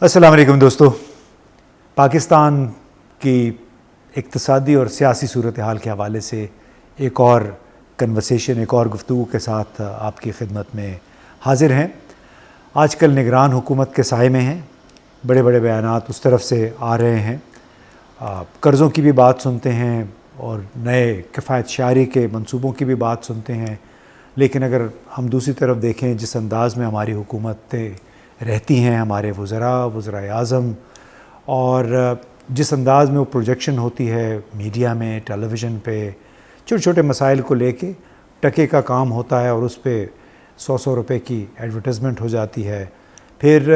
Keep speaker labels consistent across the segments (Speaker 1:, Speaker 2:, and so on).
Speaker 1: السلام علیکم دوستو. پاکستان کی اقتصادی اور سیاسی صورتحال کے حوالے سے ایک اور کنورسیشن، ایک اور گفتگو کے ساتھ آپ کی خدمت میں حاضر ہیں. آج کل نگران حکومت کے سائے میں ہیں، بڑے بڑے بیانات اس طرف سے آ رہے ہیں، قرضوں کی بھی بات سنتے ہیں اور نئے کفایت شعاری کے منصوبوں کی بھی بات سنتے ہیں. لیکن اگر ہم دوسری طرف دیکھیں جس انداز میں ہماری حکومتیں رہتی ہیں، ہمارے وزرائے اعظم، اور جس انداز میں وہ پروجیکشن ہوتی ہے میڈیا میں، ٹیلی ویژن پہ، چھوٹے چھوٹے مسائل کو لے کے ٹکے کا کام ہوتا ہے اور اس پہ 100 روپے کی ایڈورٹائزمنٹ ہو جاتی ہے. پھر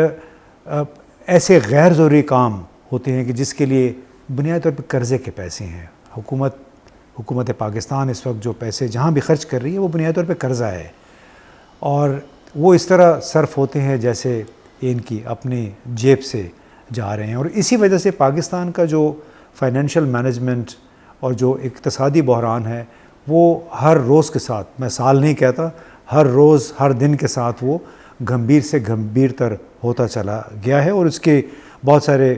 Speaker 1: ایسے غیر ضروری کام ہوتے ہیں کہ جس کے لیے بنیادی طور پہ قرضے کے پیسے ہیں. حکومت پاکستان اس وقت جو پیسے جہاں بھی خرچ کر رہی ہے وہ بنیادی طور پہ قرضہ ہے، اور وہ اس طرح صرف ہوتے ہیں جیسے ان کی اپنی جیب سے جا رہے ہیں. اور اسی وجہ سے پاکستان کا جو فائنینشیل مینجمنٹ اور جو اقتصادی بحران ہے وہ ہر روز کے ساتھ، میں سال نہیں کہتا، ہر روز ہر دن کے ساتھ وہ گمبھیر سے گمبھیر تر ہوتا چلا گیا ہے. اور اس کے بہت سارے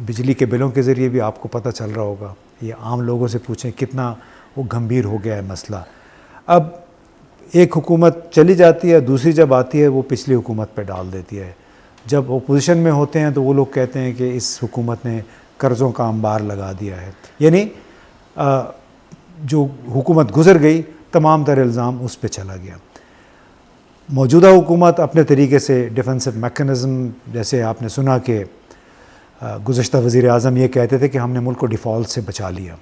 Speaker 1: بجلی کے بلوں کے ذریعے بھی آپ کو پتہ چل رہا ہوگا. یہ عام لوگوں سے پوچھیں کتنا وہ گمبھیر ہو گیا ہے مسئلہ. اب ایک حکومت چلی جاتی ہے، دوسری جب آتی ہے وہ پچھلی حکومت پہ ڈال دیتی ہے. جب اپوزیشن میں ہوتے ہیں تو وہ لوگ کہتے ہیں کہ اس حکومت نے قرضوں کا انبار لگا دیا ہے. یعنی جو حکومت گزر گئی تمام تر الزام اس پہ چلا گیا. موجودہ حکومت اپنے طریقے سے ڈیفنسو میکنزم، جیسے آپ نے سنا کہ گزشتہ وزیر اعظم یہ کہتے تھے کہ ہم نے ملک کو ڈیفالٹ سے بچا لیا.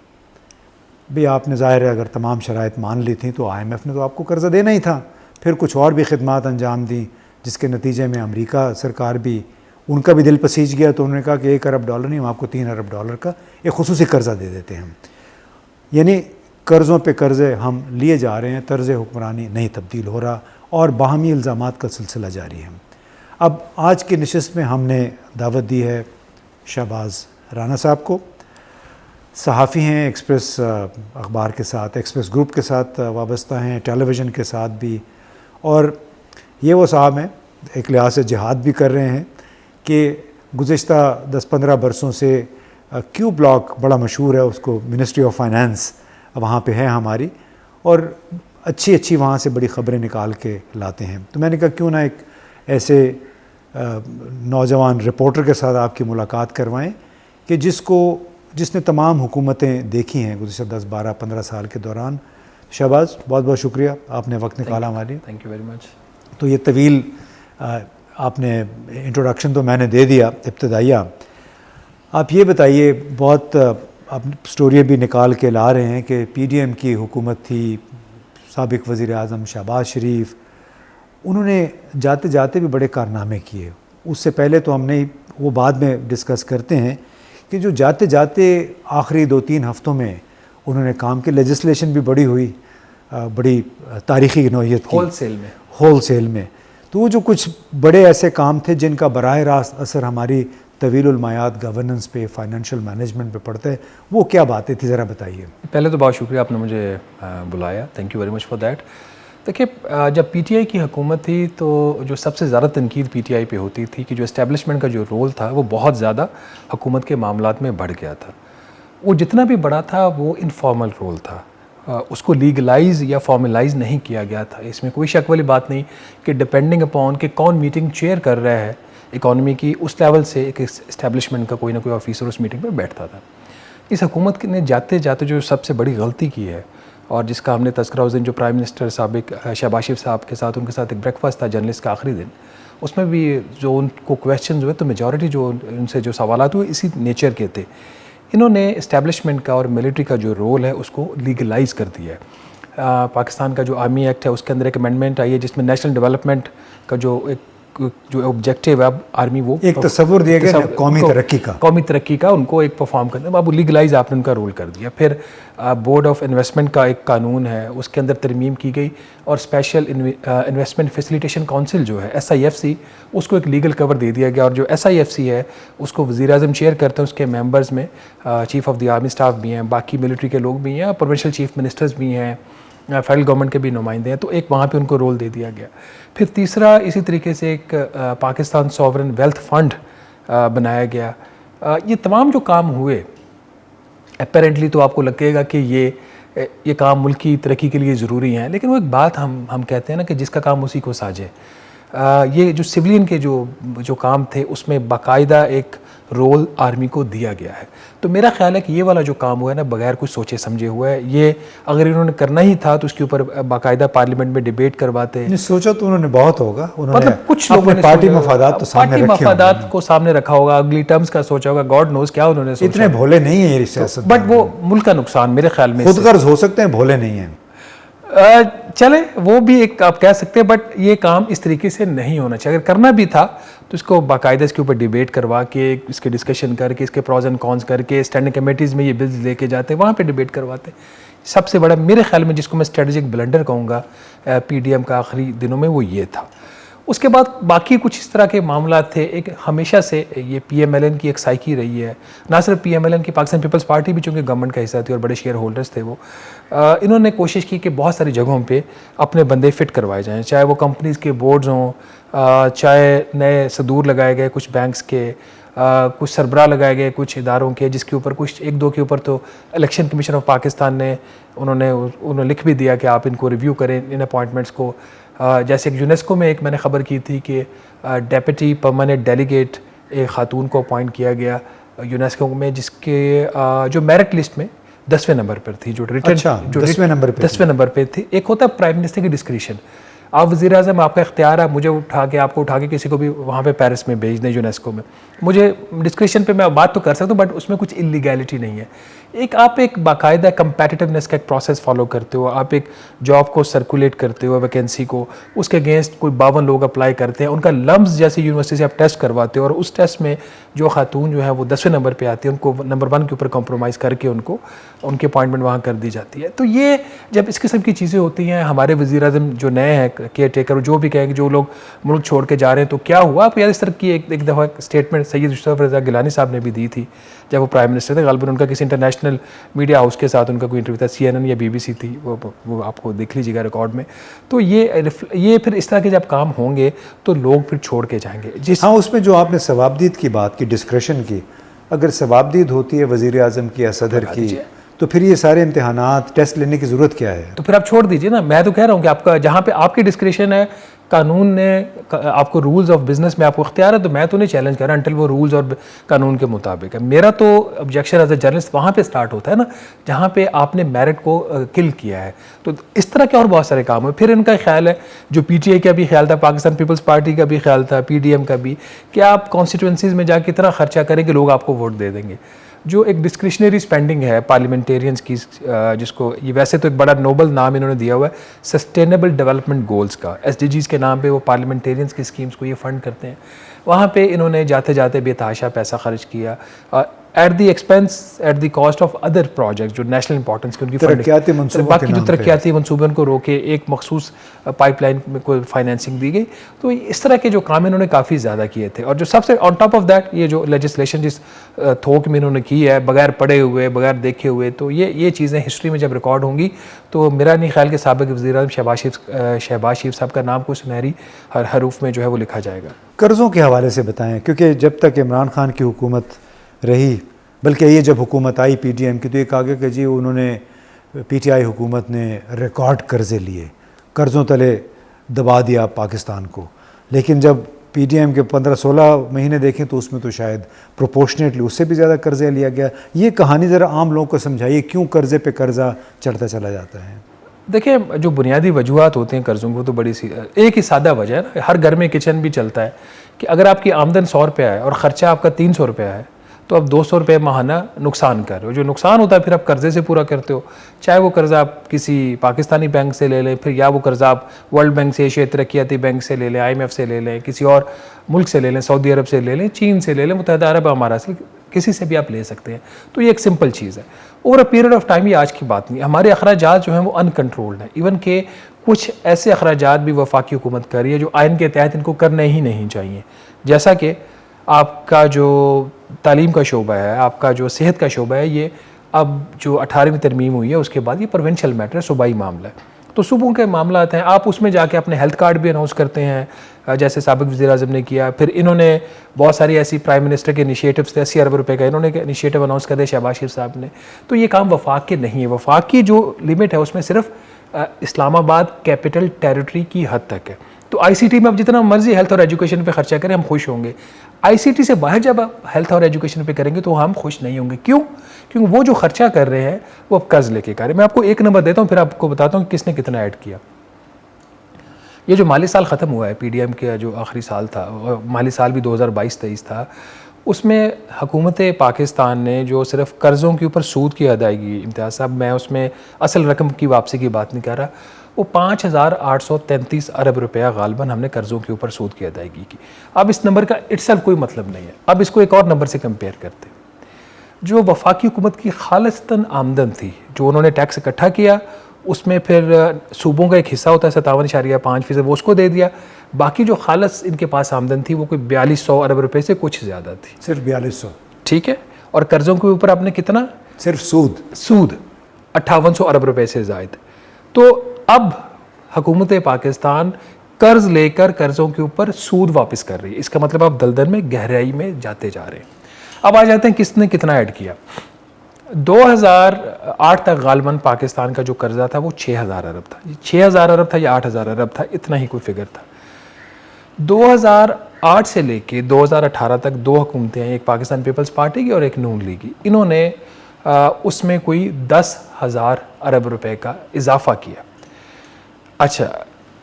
Speaker 1: بھی آپ نے ظاہر ہے اگر تمام شرائط مان لی تھیں تو IMF نے تو آپ کو قرضہ دینا ہی تھا. پھر کچھ اور بھی خدمات انجام دیں جس کے نتیجے میں امریکہ سرکار بھی، ان کا بھی دل پسیج گیا تو انہوں نے کہا کہ $1 ارب نہیں، ہم آپ کو $3 ارب کا ایک خصوصی قرضہ دے دیتے ہیں. یعنی قرضوں پہ قرضے ہم لیے جا رہے ہیں، طرز حکمرانی نہیں تبدیل ہو رہا اور باہمی الزامات کا سلسلہ جاری ہے. اب آج کی نشست میں ہم نے دعوت دی ہے شہباز رانا صاحب کو. صحافی ہیں، ایکسپریس اخبار کے ساتھ، ایکسپریس گروپ کے ساتھ وابستہ ہیں، ٹیلی ویژن کے ساتھ بھی. اور یہ وہ صاحب ہیں ایک لحاظ سے جہاد بھی کر رہے ہیں کہ گزشتہ 10-15 برسوں سے کیو بلاک بڑا مشہور ہے، اس کو منسٹری آف فائنانس وہاں پہ ہے ہماری، اور اچھی وہاں سے بڑی خبریں نکال کے لاتے ہیں. تو میں نے کہا کیوں نہ ایک ایسے نوجوان رپورٹر کے ساتھ آپ کی ملاقات کروائیں کہ جس نے تمام حکومتیں دیکھی ہیں گزشتہ 10-12-15 سال کے دوران. شہباز، بہت بہت شکریہ، آپ نے وقت نکالا ہماری.
Speaker 2: Thank you very much.
Speaker 1: تو یہ طویل آپ نے انٹروڈکشن تو میں نے دے دیا ابتدائیہ. آپ یہ بتائیے، بہت آپ سٹوری بھی نکال کے لا رہے ہیں کہ PDM کی حکومت تھی، سابق وزیر اعظم شہباز شریف، انہوں نے جاتے جاتے بھی بڑے کارنامے کیے. اس سے پہلے تو ہم نے وہ بعد میں ڈسکس کرتے ہیں کہ جو جاتے جاتے آخری 2-3 ہفتوں میں انہوں نے کام کی، لیجسلیشن بھی بڑی ہوئی، بڑی تاریخی نوعیت کی، ہول سیل میں. تو وہ جو کچھ بڑے ایسے کام تھے جن کا براہ راست اثر ہماری طویل المایات گورننس پہ، فائنینشیل مینجمنٹ پہ پڑتا ہے، وہ کیا باتیں تھی ذرا بتائیے.
Speaker 2: پہلے تو بہت شکریہ، آپ نے مجھے بلایا، thank you very much for that. دیکھیے، جب PTI کی حکومت تھی تو جو سب سے زیادہ تنقید PTI پہ ہوتی تھی کہ جو اسٹیبلشمنٹ کا جو رول تھا وہ بہت زیادہ حکومت کے معاملات میں بڑھ گیا تھا. وہ جتنا بھی بڑا تھا وہ انفارمل رول تھا، اس کو لیگلائز یا فارملائز نہیں کیا گیا تھا. اس میں کوئی شک والی بات نہیں کہ ڈپینڈنگ اپون کہ کون میٹنگ چیئر کر رہا ہے اکانومی کی، اس لیول سے ایک اسٹیبلشمنٹ کا کوئی نہ کوئی آفیسر اس میٹنگ پہ بیٹھتا تھا. اس حکومت نے جاتے جاتے جو سب سے بڑی غلطی کی ہے، اور جس کا ہم نے تذکرہ اس دن جو پرائم منسٹر سابق شہباز شریف صاحب کے ساتھ ان کے ساتھ ایک بریک فاسٹ تھا جرنلسٹ کا آخری دن، اس میں بھی جو ان کو کویشچنز ہوئے تو میجورٹی جو ان سے جو سوالات ہوئے اسی نیچر کے تھے. انہوں نے اسٹیبلشمنٹ کا اور ملٹری کا جو رول ہے اس کو لیگلائز کر دیا ہے. پاکستان کا جو آرمی ایکٹ ہے اس کے اندر ایک امینڈمنٹ آئی ہے جس میں نیشنل ڈیولپمنٹ کا جو آبجیکٹیو ہے، اب آرمی وہ
Speaker 1: ایک تصور دیا گیا
Speaker 2: قومی ترقی کا ان کو ایک پرفارم کرنا، اب لیگلائز آپ نے ان کا رول کر دیا. پھر بورڈ آف انویسٹمنٹ کا ایک قانون ہے، اس کے اندر ترمیم کی گئی، اور اسپیشل انویسٹمنٹ فیسیلیٹیشن کونسل جو ہے SIFC، اس کو ایک لیگل کور دے دیا گیا. اور جو SIFC ہے اس کو وزیر اعظم چیئر کرتے ہیں، اس کے ممبرز میں chief of the army staff بھی ہیں، باقی ملٹری کے لوگ بھی ہیں، پروونشل چیف منسٹرز بھی ہیں، فیڈرل گورنمنٹ کے بھی نمائندے ہیں, تو ایک وہاں پہ ان کو رول دے دیا گیا. پھر تیسرا اسی طریقے سے ایک پاکستان سوورن ویلتھ فنڈ بنایا گیا. یہ تمام جو کام ہوئے اپیرنٹلی تو آپ کو لگے گا کہ یہ کام ملک کی ترقی کے لیے ضروری ہیں, لیکن وہ ایک بات ہم کہتے ہیں نا کہ جس کا کام اسی کو ساجے. یہ جو سولین کے جو کام تھے اس میں باقاعدہ ایک رول آرمی کو دیا گیا ہے. تو میرا خیال ہے کہ یہ والا جو کام ہوا ہے نا بغیر کچھ سوچے سمجھے ہوا ہے. یہ اگر انہوں نے کرنا ہی تھا تو اس کے اوپر باقاعدہ پارلیمنٹ میں ڈیبیٹ کرواتے.
Speaker 1: سوچا تو انہوں نے بہت ہوگا,
Speaker 2: مطلب کچھ لوگوں نے
Speaker 1: پارٹی مفادات تو سامنے رکھے,
Speaker 2: پارٹی مفادات کو سامنے رکھا ہوگا, اگلی ٹرمز کا سوچا ہوگا, گاڈ نوز کیا انہوں نے سوچا.
Speaker 1: اتنے بھولے نہیں ہیں یہ سیاست,
Speaker 2: بٹ وہ ملک کا نقصان میرے خیال میں
Speaker 1: خود غرض ہو سکتے ہیں, بھولے نہیں ہیں.
Speaker 2: چلے وہ بھی ایک آپ کہہ سکتے ہیں, بٹ یہ کام اس طریقے سے نہیں ہونا چاہیے. اگر کرنا بھی تھا تو اس کو باقاعدہ اس کے اوپر ڈیبیٹ کروا کے, اس کے ڈسکشن کر کے, اس کے پروز اینڈ کونس کر کے, اسٹینڈنگ کمیٹیز میں یہ بلز لے کے جاتے, وہاں پہ ڈیبیٹ کرواتے. سب سے بڑا میرے خیال میں جس کو میں اسٹریٹجک بلنڈر کہوں گا پی ڈی ایم کا آخری دنوں میں وہ یہ تھا. اس کے بعد باقی کچھ اس طرح کے معاملات تھے. ایک ہمیشہ سے یہ پی ایم ایل این کی ایک سائیکی رہی ہے, نہ صرف پی ایم ایل این کی, پاکستان پیپلز پارٹی بھی چونکہ گورنمنٹ کا حصہ تھی اور بڑے شیئر ہولڈرز تھے وہ, انہوں نے کوشش کی کہ بہت ساری جگہوں پہ اپنے بندے فٹ کروائے جائیں, چاہے وہ کمپنیز کے بورڈز ہوں, چاہے نئے صدور لگائے گئے کچھ بینکس کے, کچھ سربراہ لگائے گئے کچھ اداروں کے, جس کے اوپر کچھ ایک دو کے اوپر تو الیکشن کمیشن آف پاکستان نے انہوں نے لکھ بھی دیا کہ آپ ان کو ریویو کریں ان اپوائنٹمنٹس کو. جیسے ایک یونیسکو میں ایک میں نے خبر کی تھی کہ ڈیپٹی پرماننٹ ڈیلیگیٹ ایک خاتون کو اپوائنٹ کیا گیا یونیسکو میں, جس کے جو میرٹ لسٹ میں 10ویں نمبر پر تھی, جو ریٹرن 10ویں نمبر پہ تھی. ایک ہوتا ہے پرائم منسٹر کی ڈسکریشن, آپ وزیر اعظم آپ کا اختیار ہے مجھے آپ کو اٹھا کے کسی کو بھی وہاں پہ پیرس میں بھیج دیں یونیسکو میں, مجھے ڈسکریشن پہ میں بات تو کر سکتا ہوں بٹ اس میں کچھ انلیگیلٹی نہیں ہے. آپ ایک باقاعدہ کمپیٹیٹیونیس کا ایک پروسیس فالو کرتے ہو, آپ ایک جاب کو سرکولیٹ کرتے ہو ویکینسی کو, اس کے اگینسٹ کوئی 52 لوگ اپلائی کرتے ہیں, ان کا لمز جیسے یونیورسٹی سے آپ ٹیسٹ کرواتے ہو, اور اس ٹیسٹ میں جو خاتون جو ہے وہ 10ویں نمبر پہ آتی ہے ان کو نمبر 1 کے اوپر کمپرومائز کر کے ان کی اپوائنٹمنٹ وہاں کر دی جاتی ہے. تو یہ جب اس قسم کی چیزیں ہوتی ہیں, ہمارے وزیر اعظم جو نئے ہیں کیئر ٹیکر جو بھی کہیں کہ جو لوگ ملک چھوڑ کے جا رہے ہیں تو کیا ہوا, آپ یاد اس طرح کی ایک دفعہ اسٹیٹمنٹ سید یوسف رضا گیلانی صاحب نے بھی دی تھی جب وہ پرائم منسٹر تھے, غالباً ان کا کسی انٹرنیشنل میڈیا ہاؤس کے ساتھ ان کا کوئی انٹرویو تھا, CNN یا BBC تھی, وہ آپ کو دیکھ لیجیے گا ریکارڈ میں. تو یہ پھر اس طرح کے جب کام ہوں گے تو لوگ پھر چھوڑ کے جائیں گے.
Speaker 1: ہاں, اس میں جو آپ نے ثوابدید کی بات کی, ڈسکریشن کی, اگر ثوابدید ہوتی ہے وزیر اعظم کی یا صدر کی تو پھر یہ سارے امتحانات ٹیسٹ لینے کی ضرورت کیا ہے؟
Speaker 2: تو پھر آپ چھوڑ دیجئے نا. میں تو کہہ رہا ہوں کہ آپ کا جہاں پہ آپ کی ڈسکریشن ہے, قانون نے آپ کو رولز آف بزنس میں آپ کو اختیار ہے, تو میں تو نہیں چیلنج کر رہا انٹل وہ رولز اور قانون کے مطابق ہے. میرا تو آبجیکشن ایز اے جرنلسٹ وہاں پہ سٹارٹ ہوتا ہے نا جہاں پہ آپ نے میرٹ کو کل کیا ہے. تو اس طرح کے اور بہت سارے کام ہوئے. پھر ان کا خیال ہے, جو PTI کا بھی خیال تھا, پاکستان پیپلز پارٹی کا بھی خیال تھا, PDM کا بھی, کہ آپ کانسٹیٹوئنسیز میں جا کے اتنا خرچہ کریں کہ لوگ آپ کو ووٹ دے دیں گے. جو ایک ڈسکریشنری اسپینڈنگ ہے پارلیمنٹیرینز کی, جس کو یہ ویسے تو ایک بڑا نوبل نام انہوں نے دیا ہوا ہے سسٹینیبل ڈیولپمنٹ گولز کا, SDGs کے نام پہ وہ پارلیمنٹیرینز کی اسکیمز کو یہ فنڈ کرتے ہیں. وہاں پہ انہوں نے جاتے جاتے بے تحاشا پیسہ خرچ کیا at the expense at the cost of other projects جو نیشنل امپورٹنس کے, ان کی باقی جو ترقیاتی منصوبوں کو روکے, ایک مخصوص پائپ لائن میں کوئی فائنینسنگ دی گئی. تو اس طرح کے جو کام انہوں نے کافی زیادہ کیے تھے. اور جو سب سے آن ٹاپ آف دیٹ یہ جو لیجسلیشن جس تھوک میں انہوں نے کی ہے بغیر پڑھے ہوئے بغیر دیکھے ہوئے, تو یہ چیزیں ہسٹری میں جب ریکارڈ ہوں گی تو میرا نہیں خیال کہ سابق وزیر اعظم شہباز شریف صاحب کا نام کو سنہری حروف میں جو ہے وہ لکھا جائے گا.
Speaker 1: قرضوں کے حوالے سے بتائیں, کیونکہ جب تک عمران خان کی حکومت رہی, بلکہ یہ جب حکومت آئی PDM کی, تو ایک آگے کہ جی انہوں نے PTI حکومت نے ریکارڈ قرضے لیے, قرضوں تلے دبا دیا پاکستان کو. لیکن جب PDM کے 15-16 مہینے دیکھیں تو اس میں تو شاید پروپورشنیٹلی اس سے بھی زیادہ قرضے لیا گیا. یہ کہانی ذرا عام لوگوں کو سمجھائیے, کیوں قرضے پہ قرضہ چڑھتا چلا جاتا ہے؟
Speaker 2: دیکھیں, جو بنیادی وجوہات ہوتے ہیں قرضوں کو تو بڑی سی ایک ہی سادہ وجہ ہے نا, ہر گھر میں کچن بھی چلتا ہے کہ اگر آپ کی آمدن 100 روپیہ ہے اور خرچہ آپ کا 300 روپیہ ہے تو آپ 200 روپے ماہانہ نقصان کر رہے ہو. جو نقصان ہوتا ہے پھر آپ قرضے سے پورا کرتے ہو, چاہے وہ قرضہ آپ کسی پاکستانی بینک سے لے لیں, پھر یا وہ قرضہ آپ ورلڈ بینک سے, ایشیا ترقیاتی بینک سے لے لیں, IMF سے لے لیں, کسی اور ملک سے لے لیں, سعودی عرب سے لے لیں, چین سے لے لیں, متحدہ عرب امارات سے, کسی سے بھی آپ لے سکتے ہیں. تو یہ ایک سمپل چیز ہے. Over a period of time, یہ آج کی بات نہیں, ہمارے اخراجات جو ہیں وہ ان کنٹرولڈ ہیں. ایون کہ کچھ ایسے اخراجات بھی وفاقی حکومت کر رہی ہے جو آئین کے تحت ان کو کرنے ہی نہیں چاہیے, جیسا کہ آپ کا جو تعلیم کا شعبہ ہے, آپ کا جو صحت کا شعبہ ہے, یہ اب جو 18ویں ترمیم ہوئی ہے اس کے بعد یہ پروونشل میٹر ہے, صوبائی معاملہ ہے. تو صوبوں کے معاملات ہیں, آپ اس میں جا کے اپنے ہیلتھ کارڈ بھی اناؤنس کرتے ہیں, جیسے سابق وزیر اعظم نے کیا. پھر انہوں نے بہت ساری ایسی پرائم منسٹر کے انیشیٹوز تھے, 80 ارب روپے کا انہوں نے انیشیٹو اناؤنس کر دیا شہباز شریف صاحب نے. تو یہ کام وفاق کے نہیں ہے. وفاق کی جو لمٹ ہے اس میں صرف اسلام آباد کیپٹل ٹیریٹری کی حد تک ہے. تو آئی سی ٹی میں اب جتنا مرضی ہیلتھ اور ایجوکیشن پہ خرچہ کریں ہم خوش ہوں گے. آئی سی ٹی سے باہر جب آپ ہیلتھ اور ایجوکیشن پہ کریں گے تو ہم خوش نہیں ہوں گے. کیوں؟ کیونکہ وہ جو خرچہ کر رہے ہیں وہ اب قرض لے کے کر رہے ہیں. میں آپ کو ایک نمبر دیتا ہوں, پھر آپ کو بتاتا ہوں کہ کس نے کتنا ایڈ کیا. یہ جو مالی سال ختم ہوا ہے, پی ڈی ایم کا جو آخری سال تھا, مالی سال بھی 2022-23 تھا, اس میں حکومت پاکستان نے جو صرف قرضوں کے اوپر سود کی ادائیگی, امتیاز صاحب میں اس میں اصل رقم کی واپسی کی بات نہیں کر رہا, وہ 5,833 ارب روپیہ غالباً ہم نے قرضوں کے اوپر سود کی ادائیگی کی. اب اس نمبر کا اٹسیلف کوئی مطلب نہیں ہے. اب اس کو ایک اور نمبر سے کمپیئر کرتے ہیں. جو وفاقی حکومت کی خالصتاً آمدن تھی, جو انہوں نے ٹیکس اکٹھا کیا, اس میں پھر صوبوں کا ایک حصہ ہوتا ہے 57.5%, وہ اس کو دے دیا. باقی جو خالص ان کے پاس آمدن تھی وہ کوئی 4200 ارب روپے سے کچھ زیادہ تھی,
Speaker 1: صرف 4200.
Speaker 2: ٹھیک ہے. اور قرضوں کے اوپر آپ نے کتنا,
Speaker 1: صرف سود
Speaker 2: 5800 ارب روپے سے زائد. تو اب حکومت پاکستان قرض لے کر قرضوں کے اوپر سود واپس کر رہی ہے. اس کا مطلب آپ دلدل میں گہرائی میں جاتے جا رہے ہیں. اب آ جاتے ہیں کس نے کتنا ایڈ کیا. 2008 تک غالباً پاکستان کا جو قرضہ تھا وہ 6,000 ارب تھا. 6,000 ارب تھا یا 8,000 ارب تھا, اتنا ہی کوئی فگر تھا. 2008 سے لے کے 2018 تک دو حکومتیں ہیں, ایک پاکستان پیپلز پارٹی کی اور ایک نون لیگ کی. انہوں نے اس میں کوئی 10,000 ارب روپے کا اضافہ کیا. اچھا,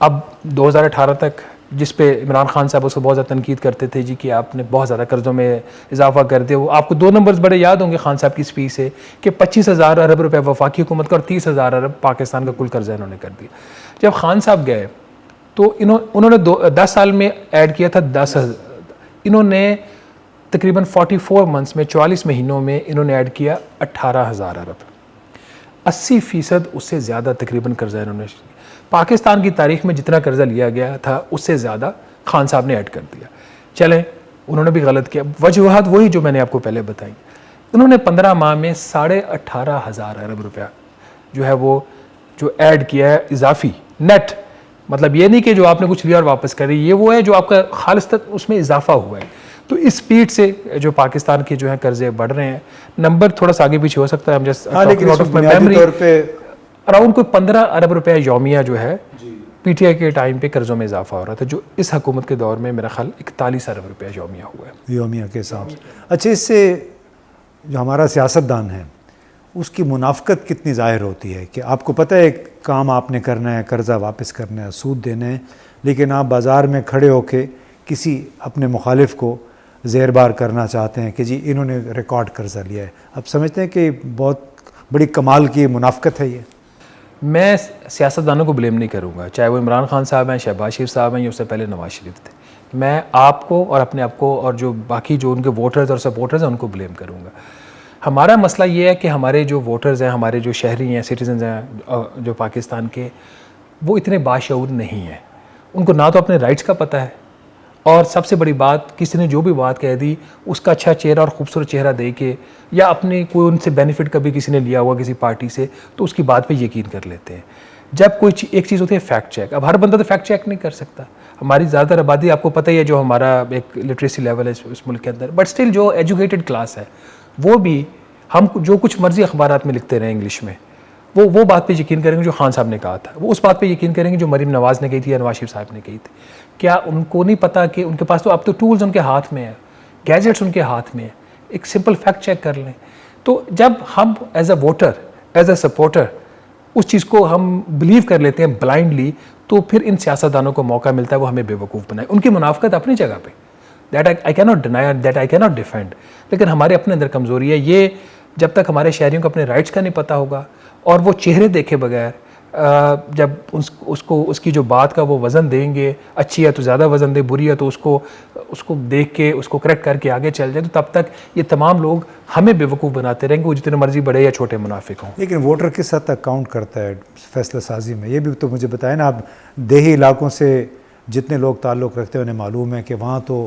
Speaker 2: اب 2018 تک جس پہ عمران خان صاحب اس کو بہت زیادہ تنقید کرتے تھے جی کہ آپ نے بہت زیادہ قرضوں میں اضافہ کر دیا. وہ آپ کو دو نمبرز بڑے یاد ہوں گے خان صاحب کی اسپیچ سے کہ 25,000 ارب روپے وفاقی حکومت کا اور 30,000 ارب پاکستان کا کل قرضہ انہوں نے کر دیا. جب خان صاحب گئے تو انہوں نے 10 سال میں ایڈ کیا تھا 10,000. انہوں نے تقریباً 44 منتھس میں 44 مہینوں میں انہوں نے ایڈ کیا 18,000 ارب. 80% اس سے زیادہ تقریباً قرضہ انہوں نے پاکستان کی تاریخ میں جتنا قرضہ لیا گیا تھا اس سے زیادہ خان صاحب نے ایڈ کر دیا. چلیں, انہوں نے بھی غلط کیا. وجوہات وہی جو میں نے آپ کو پہلے بتائی. انہوں نے 15 ماہ میں 18,500 ارب روپیہ جو ہے وہ جو ایڈ کیا ہے اضافی نیٹ. مطلب یہ نہیں کہ جو آپ نے کچھ لیا اور واپس کری, یہ وہ ہے جو آپ کا خالص تک اس میں اضافہ ہوا ہے. تو اس سپیڈ سے جو پاکستان کے جو ہیں قرضے بڑھ رہے ہیں. نمبر تھوڑا سا آگے پیچھے ہو سکتا ہے, ہم جسٹ اراؤنڈ کوئی 15 ارب روپے یومیہ جو ہے پی ٹی آئی کے ٹائم پہ قرضوں میں اضافہ ہو رہا تھا, جو اس حکومت کے دور میں میرا خیال 41 ارب روپے یومیہ ہوا ہے
Speaker 1: یومیہ کے حساب سے. اچھا, اس سے جو ہمارا سیاستدان ہے اس کی منافقت کتنی ظاہر ہوتی ہے کہ آپ کو پتہ ہے ایک کام آپ نے کرنا ہے, قرضہ واپس کرنا ہے, سود دینا ہے, لیکن آپ بازار میں کھڑے ہو کے کسی اپنے مخالف کو زیر بار کرنا چاہتے ہیں کہ جی انہوں نے ریکارڈ قرضہ لیا ہے. آپ سمجھتے ہیں کہ بہت بڑی کمال کی منافقت ہے یہ؟
Speaker 2: میں سیاستدانوں کو بلیم نہیں کروں گا, چاہے وہ عمران خان صاحب ہیں, شہباز شریف صاحب ہیں, یا اس سے پہلے نواز شریف تھے. میں آپ کو اور اپنے آپ کو اور جو باقی جو ان کے ووٹرز اور سپورٹرز ہیں ان کو بلیم کروں گا. ہمارا مسئلہ یہ ہے کہ ہمارے جو ووٹرز ہیں, ہمارے جو شہری ہیں, سٹیزنز ہیں جو پاکستان کے, وہ اتنے باشعور نہیں ہیں. ان کو نہ تو اپنے رائٹس کا پتہ ہے, اور سب سے بڑی بات, کسی نے جو بھی بات کہہ دی اس کا اچھا چہرہ اور خوبصورت چہرہ دے کے, یا اپنے کوئی ان سے بینیفٹ کبھی کسی نے لیا ہوا کسی پارٹی سے, تو اس کی بات پہ یقین کر لیتے ہیں. جب کوئی ایک چیز ہوتی ہے فیکٹ چیک. اب ہر بندہ تو فیکٹ چیک نہیں کر سکتا. ہماری زیادہ تر آبادی آپ کو پتہ ہی ہے جو ہمارا ایک لٹریسی لیول ہے اس ملک کے اندر, بٹ اسٹل جو ایجوکیٹڈ کلاس ہے وہ بھی, ہم جو کچھ مرضی اخبارات میں لکھتے رہے انگلش میں, وہ بات پہ یقین کریں گے جو خان صاحب نے کہا تھا, وہ اس بات پہ یقین کریں گے جو مریم نواز نے کہی تھی یا نواز شریف صاحب نے کہی تھی. کیا ان کو نہیں پتا کہ ان کے پاس تو اب تو ٹولز ان کے ہاتھ میں ہیں, گیجٹس ان کے ہاتھ میں ہیں, ایک سمپل فیکٹ چیک کر لیں. تو جب ہم as a voter, as a supporter اس چیز کو ہم بلیو کر لیتے ہیں بلائنڈلی, تو پھر ان سیاستدانوں کو موقع ملتا ہے وہ ہمیں بے وقوف بنائے. ان کی منافقت اپنی جگہ پہ, دیٹ آئی کی ناٹ ڈینائی, دیٹ آئی کی ناٹ ڈیفینڈ, لیکن ہمارے اپنے اندر کمزوری ہے یہ. جب تک ہمارے شہریوں کو اپنے رائٹس کا نہیں پتہ ہوگا, اور وہ چہرے دیکھے بغیر جب اس کی جو بات کا وہ وزن دیں گے, اچھی ہے تو زیادہ وزن دے, بری ہے تو اس کو دیکھ کے اس کو کریکٹ کر کے آگے چل جائے, تو تب تک یہ تمام لوگ ہمیں بے وقوف بناتے رہیں گے, وہ جتنے مرضی بڑے یا چھوٹے منافق ہوں.
Speaker 1: لیکن ووٹر کس حد تک کاؤنٹ کرتا ہے فیصلہ سازی میں, یہ بھی تو مجھے بتائیں نا. آپ دیہی علاقوں سے جتنے لوگ تعلق رکھتے ہیں انہیں معلوم ہے کہ وہاں تو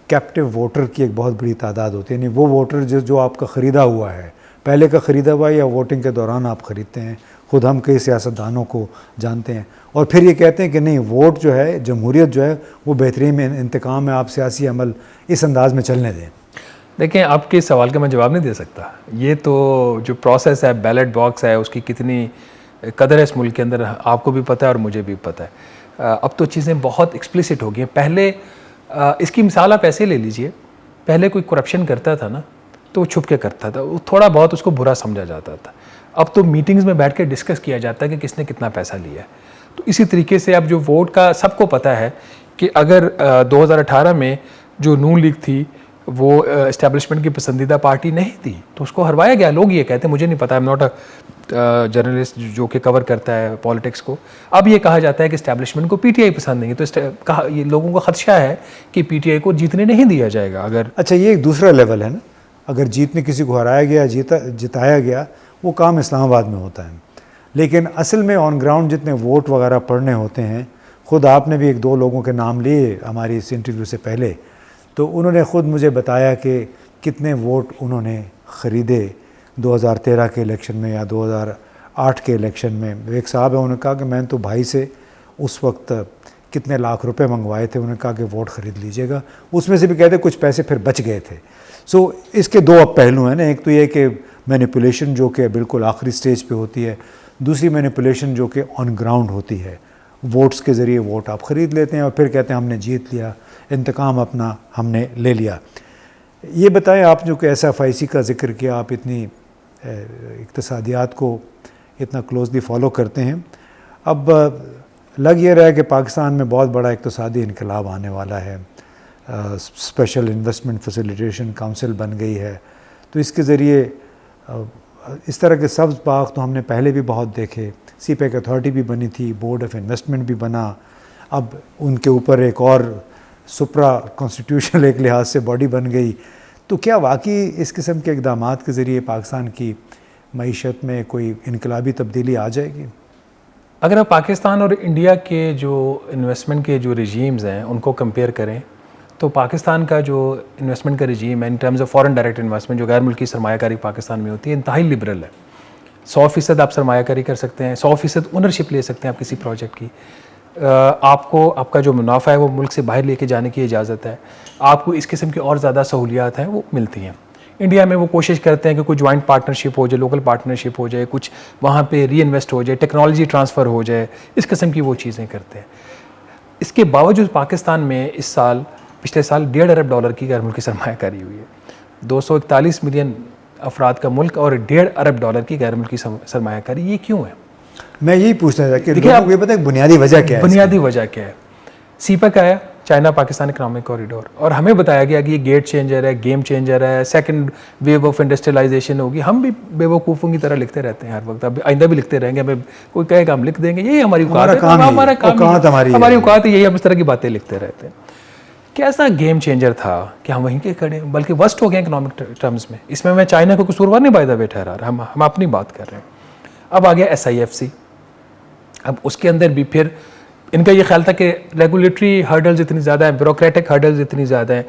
Speaker 1: کیپٹیو ووٹر کی ایک بہت بڑی تعداد ہوتی ہے. یعنی وہ ووٹر جو آپ کا خریدا ہوا ہے, پہلے کا خریدا ہوا ہے یا ووٹنگ کے دوران آپ خریدتے ہیں, خود ہم کئی سیاستدانوں کو جانتے ہیں، اور پھر یہ کہتے ہیں کہ نہیں ووٹ جو ہے، جمہوریت جو ہے وہ بہترین انتقام ہے، آپ سیاسی عمل اس انداز میں چلنے دیں.
Speaker 2: دیکھیں آپ کے سوال کا میں جواب نہیں دے سکتا. یہ تو جو پروسیس ہے، بیلٹ باکس ہے، اس کی کتنی قدر ہے اس ملک کے اندر آپ کو بھی پتہ ہے اور مجھے بھی پتہ ہے. اب تو چیزیں بہت ایکسپلیسٹ ہو گئی ہیں. پہلے اس کی مثال آپ ایسے لے لیجئے، پہلے کوئی کرپشن کرتا تھا نا تو وہ چھپ کے کرتا تھا، تھوڑا بہت اس کو برا سمجھا جاتا تھا. اب تو میٹنگز میں بیٹھ کے ڈسکس کیا جاتا ہے کہ کس نے کتنا پیسہ لیا ہے. تو اسی طریقے سے اب جو ووٹ کا سب کو پتہ ہے کہ اگر 2018 میں جو نون لیگ تھی وہ اسٹیبلشمنٹ کی پسندیدہ پارٹی نہیں تھی تو اس کو ہروایا گیا. لوگ یہ کہتے ہیں، مجھے نہیں پتا، ایم ناٹ اے جرنلسٹ جو کہ کور کرتا ہے پالیٹکس کو. اب یہ کہا جاتا ہے کہ اسٹیبلشمنٹ کو پی ٹی آئی پسند نہیں ہے، تو یہ لوگوں کا خدشہ ہے کہ پی ٹی آئی کو جیتنے نہیں دیا جائے گا. اگر
Speaker 1: اچھا یہ ایک دوسرا لیول ہے نا، اگر جیتنے کسی کو ہرایا گیا، جتایا گیا، وہ کام اسلام آباد میں ہوتا ہے. لیکن اصل میں آن گراؤنڈ جتنے ووٹ وغیرہ پڑنے ہوتے ہیں، خود آپ نے بھی ایک دو لوگوں کے نام لیے ہماری اس انٹرویو سے پہلے، تو انہوں نے خود مجھے بتایا کہ کتنے ووٹ انہوں نے خریدے 2013 کے الیکشن میں یا 2008 کے الیکشن میں. ایک صاحب ہے، انہوں نے کہا کہ میں نے تو بھائی سے اس وقت کتنے لاکھ روپے منگوائے تھے، انہوں نے کہا کہ ووٹ خرید لیجئے گا. اس میں سے بھی کہتے کچھ پیسے پھر بچ گئے تھے. سو اس کے دو اب پہلو ہیں نا، ایک تو یہ کہ مینیپولیشن جو کہ بالکل آخری سٹیج پہ ہوتی ہے، دوسری مینیپولیشن جو کہ آن گراؤنڈ ہوتی ہے. ووٹس کے ذریعے ووٹ آپ خرید لیتے ہیں اور پھر کہتے ہیں ہم نے جیت لیا، انتقام اپنا ہم نے لے لیا. یہ بتائیں آپ جو کہ ایس ایف آئی سی کا ذکر کیا، آپ اتنی اقتصادیات کو اتنا کلوزلی فالو کرتے ہیں، اب لگ یہ رہا ہے کہ پاکستان میں بہت بڑا اقتصادی انقلاب آنے والا ہے. اسپیشل انویسٹمنٹ فیسیلیٹیشن کونسل بن گئی ہے، تو اس کے ذریعے اس طرح کے سبز باغ تو ہم نے پہلے بھی بہت دیکھے. سی پیک اتھارٹی بھی بنی تھی، بورڈ آف انویسٹمنٹ بھی بنا، اب ان کے اوپر ایک اور سپرا کانسٹیٹیوشنل ایک لحاظ سے باڈی بن گئی. تو کیا واقعی اس قسم کے اقدامات کے ذریعے پاکستان کی معیشت میں کوئی انقلابی تبدیلی آ جائے گی؟
Speaker 2: اگر آپ پاکستان اور انڈیا کے جو انویسٹمنٹ کے جو رجیمز ہیں ان کو کمپیئر کریں تو پاکستان کا جو انویسٹمنٹ کا رجیم ہے in terms of foreign direct investment, جو غیر ملکی سرمایہ کاری پاکستان میں ہوتی ہے، انتہائی لبرل ہے. 100% آپ سرمایہ کاری کر سکتے ہیں، 100% اونرشپ لے سکتے ہیں آپ کسی پروجیکٹ کی. آپ کو آپ کا جو منافع ہے وہ ملک سے باہر لے کے جانے کی اجازت ہے. آپ کو اس قسم کی اور زیادہ سہولیات ہیں وہ ملتی ہیں. انڈیا میں وہ کوشش کرتے ہیں کہ کوئی جوائنٹ پارٹنرشپ ہو جائے، لوکل پارٹنرشپ ہو جائے، کچھ وہاں پہ ری انویسٹ ہو جائے، ٹیکنالوجی ٹرانسفر ہو جائے، اس قسم کی وہ چیزیں کرتے ہیں. اس کے باوجود پاکستان میں اس سال، پچھلے سال $1.5 ارب کی غیر ملکی سرمایہ کاری ہوئی ہے. 241 ملین افراد کا ملک اور $1.5 ارب کی غیر ملکی سرمایہ کاری. یہ کیوں ہے؟
Speaker 1: میں یہی پوچھنا چاہتا کہ لوگوں کو یہ پتہ ہے بنیادی وجہ کیا ہے؟
Speaker 2: بنیادی وجہ کیا ہے؟ سی پیک آیا، چائنا پاکستان اکنامک کوریڈور، اور ہمیں بتایا گیا کہ یہ گیٹ چینجر ہے، گیم چینجر ہے، سیکنڈ ویو آف انڈسٹریلائزیشن ہوگی. ہم بھی بے وقوفوں کی طرح لکھتے رہتے ہیں ہر وقت، اب آئندہ بھی لکھتے رہیں گے. ہمیں کوئی کہے گا ہم لکھ دیں گے، یہی ہماری اوقات ہے، ہمارا کام، ہماری اوقات ہے، یہی ہم اس طرح کی باتیں لکھتے رہتے ہیں. کیسا گیم چینجر تھا کہ ہم وہیں کے کھڑے ہیں، بلکہ ورسٹ ہو گئے اکنامک ٹرمز میں. اس میں چائنا کو قصوروار نہیں بائی دا وے ٹھہرا رہا، ہم اپنی بات کر رہے ہیں. اب آ گیا SIFC. اب اس کے اندر بھی پھر ان کا یہ خیال تھا کہ ریگولیٹری ہرڈلز اتنی زیادہ ہیں، بیوروکریٹک ہرڈلز اتنی زیادہ ہیں.